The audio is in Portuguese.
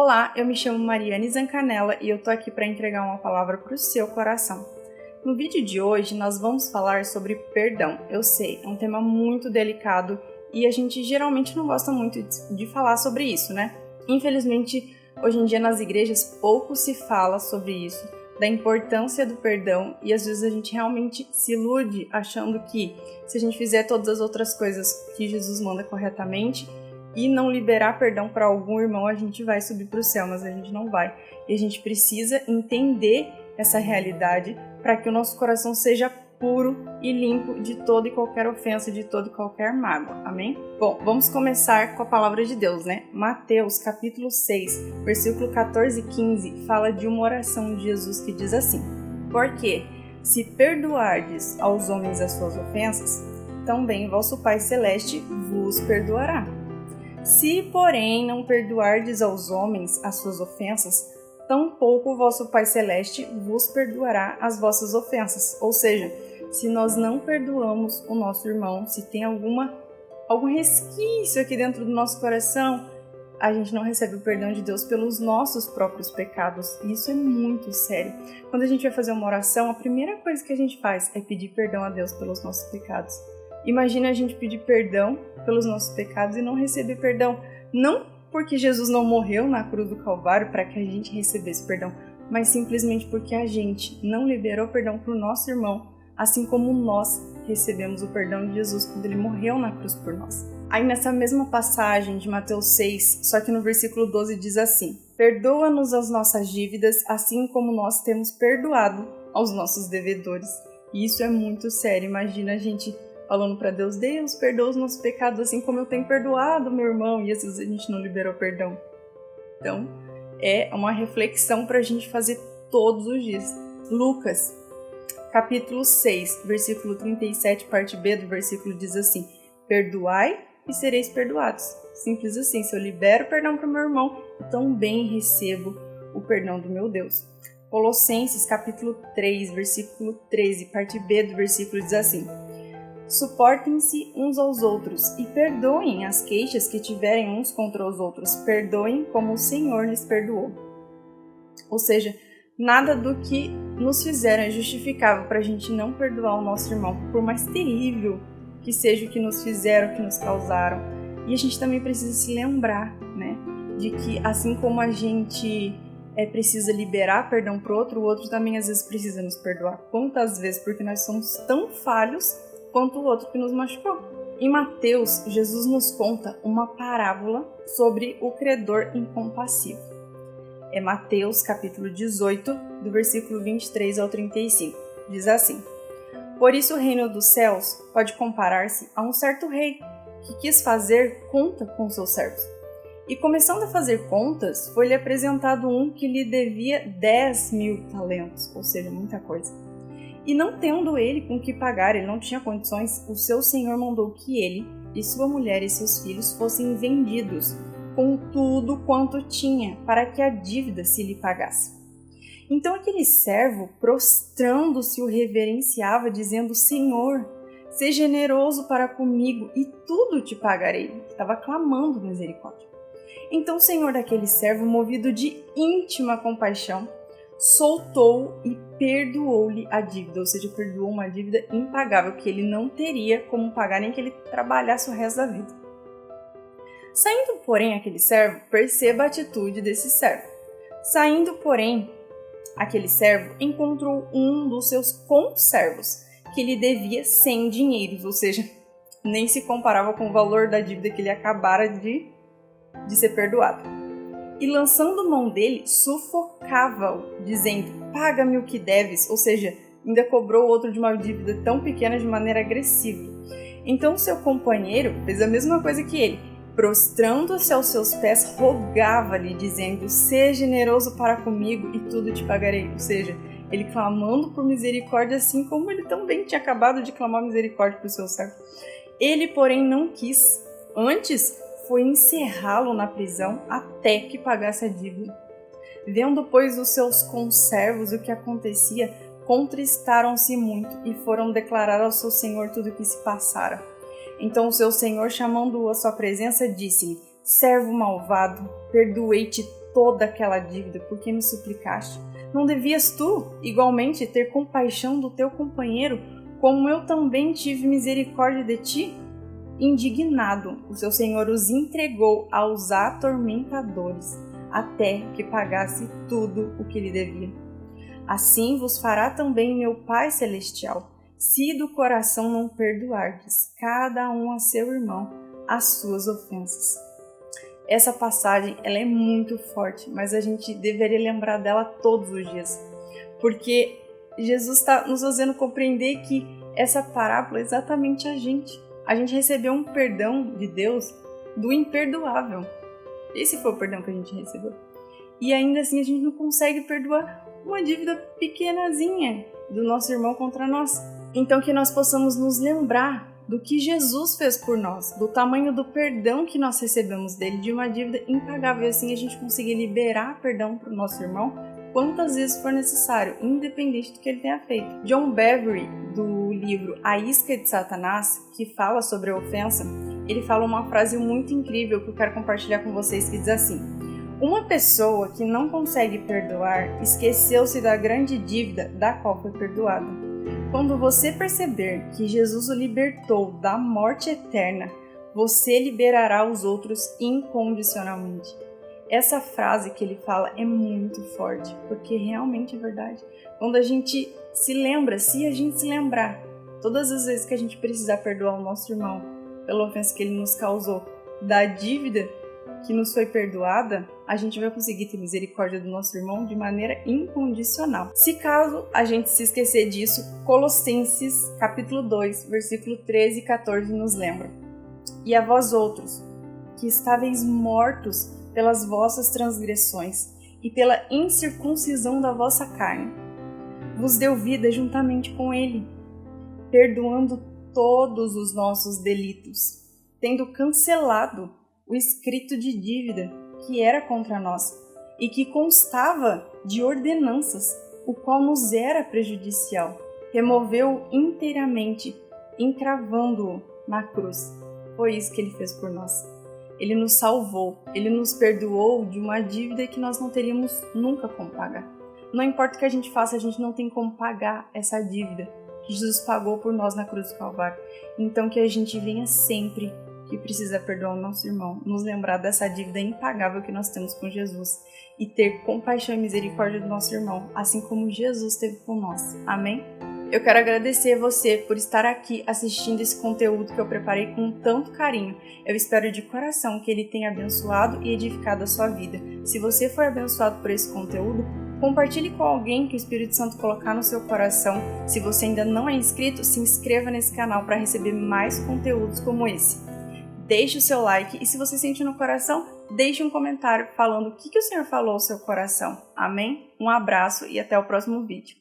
Olá, eu me chamo Mariane Zancanella e eu tô aqui para entregar uma palavra para o seu coração. No vídeo de hoje nós vamos falar sobre perdão. Eu sei, é um tema muito delicado e a gente geralmente não gosta muito de falar sobre isso, né? Infelizmente, hoje em dia nas igrejas pouco se fala sobre isso, da importância do perdão, e às vezes a gente realmente se ilude achando que se a gente fizer todas as outras coisas que Jesus manda corretamente e não liberar perdão para algum irmão, a gente vai subir para o céu, mas a gente não vai. E a gente precisa entender essa realidade para que o nosso coração seja puro e limpo de toda e qualquer ofensa, de toda e qualquer mágoa. Amém? Bom, vamos começar com a palavra de Deus, né? Mateus, capítulo 6, versículo 14 e 15, fala de uma oração de Jesus que diz assim: Porque, se perdoardes aos homens as suas ofensas, também vosso Pai Celeste vos perdoará. Se, porém, não perdoardes aos homens as suas ofensas, tampouco o vosso Pai Celeste vos perdoará as vossas ofensas. Ou seja, se nós não perdoamos o nosso irmão, se tem algum resquício aqui dentro do nosso coração, a gente não recebe o perdão de Deus pelos nossos próprios pecados. E isso é muito sério. Quando a gente vai fazer uma oração, a primeira coisa que a gente faz é pedir perdão a Deus pelos nossos pecados. Imagina a gente pedir perdão pelos nossos pecados e não receber perdão. Não porque Jesus não morreu na cruz do Calvário para que a gente recebesse perdão, mas simplesmente porque a gente não liberou perdão para o nosso irmão, assim como nós recebemos o perdão de Jesus quando ele morreu na cruz por nós. Aí nessa mesma passagem de Mateus 6, só que no versículo 12 diz assim: Perdoa-nos as nossas dívidas, assim como nós temos perdoado aos nossos devedores. E isso é muito sério. Imagina a gente falando para Deus: Deus, perdoa os nossos pecados assim como eu tenho perdoado meu irmão, e às vezes a gente não liberou perdão. Então, é uma reflexão para a gente fazer todos os dias. Lucas, capítulo 6, versículo 37, parte B do versículo diz assim: Perdoai e sereis perdoados. Simples assim, se eu libero perdão para o meu irmão, eu também recebo o perdão do meu Deus. Colossenses, capítulo 3, versículo 13, parte B do versículo diz assim: Suportem-se uns aos outros e perdoem as queixas que tiverem uns contra os outros. Perdoem como o Senhor lhes perdoou. Ou seja, nada do que nos fizeram é justificável para a gente não perdoar o nosso irmão, por mais terrível que seja o que nos fizeram, o que nos causaram. E a gente também precisa se lembrar, né, de que assim como a gente precisa liberar perdão para o outro também às vezes precisa nos perdoar. Quantas vezes? Porque nós somos tão falhos quanto o outro que nos machucou. Em Mateus, Jesus nos conta uma parábola sobre o credor incompassivo. É Mateus, capítulo 18, do versículo 23 ao 35. Diz assim: Por isso o reino dos céus pode comparar-se a um certo rei que quis fazer conta com seus servos. E começando a fazer contas, foi-lhe apresentado um que lhe devia 10.000 talentos, ou seja, muita coisa. E não tendo ele com que pagar, ele não tinha condições, o seu senhor mandou que ele e sua mulher e seus filhos fossem vendidos com tudo quanto tinha, para que a dívida se lhe pagasse. Então aquele servo, prostrando-se, o reverenciava, dizendo: Senhor, seja generoso para comigo e tudo te pagarei. Estava clamando misericórdia. Então o senhor daquele servo, movido de íntima compaixão, soltou e perdoou-lhe a dívida, ou seja, perdoou uma dívida impagável que ele não teria como pagar nem que ele trabalhasse o resto da vida. Saindo, porém, aquele servo, perceba a atitude desse servo. Saindo, porém, aquele servo encontrou um dos seus conservos que lhe devia 100 dinheiros, ou seja, nem se comparava com o valor da dívida que ele acabara de ser perdoado. E lançando mão dele, sufocava-o, dizendo: Paga-me o que deves, ou seja, ainda cobrou o outro de uma dívida tão pequena de maneira agressiva. Então seu companheiro fez a mesma coisa que ele, prostrando-se aos seus pés, rogava-lhe, dizendo: Seja generoso para comigo e tudo te pagarei. Ou seja, ele clamando por misericórdia, assim como ele também tinha acabado de clamar misericórdia para o seu servo. Ele, porém, não quis. Antes, foi encerrá-lo na prisão até que pagasse a dívida. Vendo, pois, os seus conservos o que acontecia, contristaram-se muito e foram declarar ao seu senhor tudo o que se passara. Então o seu senhor, chamando-o à sua presença, disse-lhe: Servo malvado, perdoei-te toda aquela dívida porque me suplicaste? Não devias tu, igualmente, ter compaixão do teu companheiro, como eu também tive misericórdia de ti? Indignado, o seu senhor os entregou aos atormentadores, até que pagasse tudo o que lhe devia. Assim vos fará também meu Pai Celestial, se do coração não perdoardes, cada um a seu irmão, as suas ofensas. Essa passagem ela é muito forte, mas a gente deveria lembrar dela todos os dias, porque Jesus está nos fazendo compreender que essa parábola é exatamente a gente. A gente recebeu um perdão de Deus do imperdoável. Esse foi o perdão que a gente recebeu. E ainda assim a gente não consegue perdoar uma dívida pequenazinha do nosso irmão contra nós. Então que nós possamos nos lembrar do que Jesus fez por nós, do tamanho do perdão que nós recebemos dele, de uma dívida impagável, e assim a gente conseguir liberar perdão para o nosso irmão quantas vezes for necessário, independente do que ele tenha feito. John Bevere, do livro A Isca de Satanás, que fala sobre a ofensa, ele fala uma frase muito incrível que eu quero compartilhar com vocês, que diz assim: uma pessoa que não consegue perdoar esqueceu-se da grande dívida da qual foi perdoada. Quando você perceber que Jesus o libertou da morte eterna, você liberará os outros incondicionalmente. Essa frase que ele fala é muito forte, porque realmente é verdade. Quando a gente se lembra, se a gente se lembrar, todas as vezes que a gente precisar perdoar o nosso irmão pela ofensa que ele nos causou, da dívida que nos foi perdoada, a gente vai conseguir ter misericórdia do nosso irmão de maneira incondicional. Se caso a gente se esquecer disso, Colossenses capítulo 2, versículo 13 e 14 nos lembra: e a vós outros, que estáveis mortos pelas vossas transgressões e pela incircuncisão da vossa carne, vos deu vida juntamente com ele, perdoando todos os nossos delitos, tendo cancelado o escrito de dívida que era contra nós e que constava de ordenanças, o qual nos era prejudicial. Removeu-o inteiramente, encravando-o na cruz. Foi isso que ele fez por nós. Ele nos salvou, ele nos perdoou de uma dívida que nós não teríamos nunca como pagar. Não importa o que a gente faça, a gente não tem como pagar essa dívida que Jesus pagou por nós na cruz do Calvário. Então que a gente venha sempre que precisa perdoar o nosso irmão, nos lembrar dessa dívida impagável que nós temos com Jesus e ter compaixão e misericórdia do nosso irmão, assim como Jesus teve com nós. Amém? Eu quero agradecer a você por estar aqui assistindo esse conteúdo que eu preparei com tanto carinho. Eu espero de coração que ele tenha abençoado e edificado a sua vida. Se você foi abençoado por esse conteúdo, compartilhe com alguém que o Espírito Santo colocar no seu coração. Se você ainda não é inscrito, se inscreva nesse canal para receber mais conteúdos como esse. Deixe o seu like e se você sente no coração, deixe um comentário falando o que o Senhor falou ao seu coração. Amém? Um abraço e até o próximo vídeo.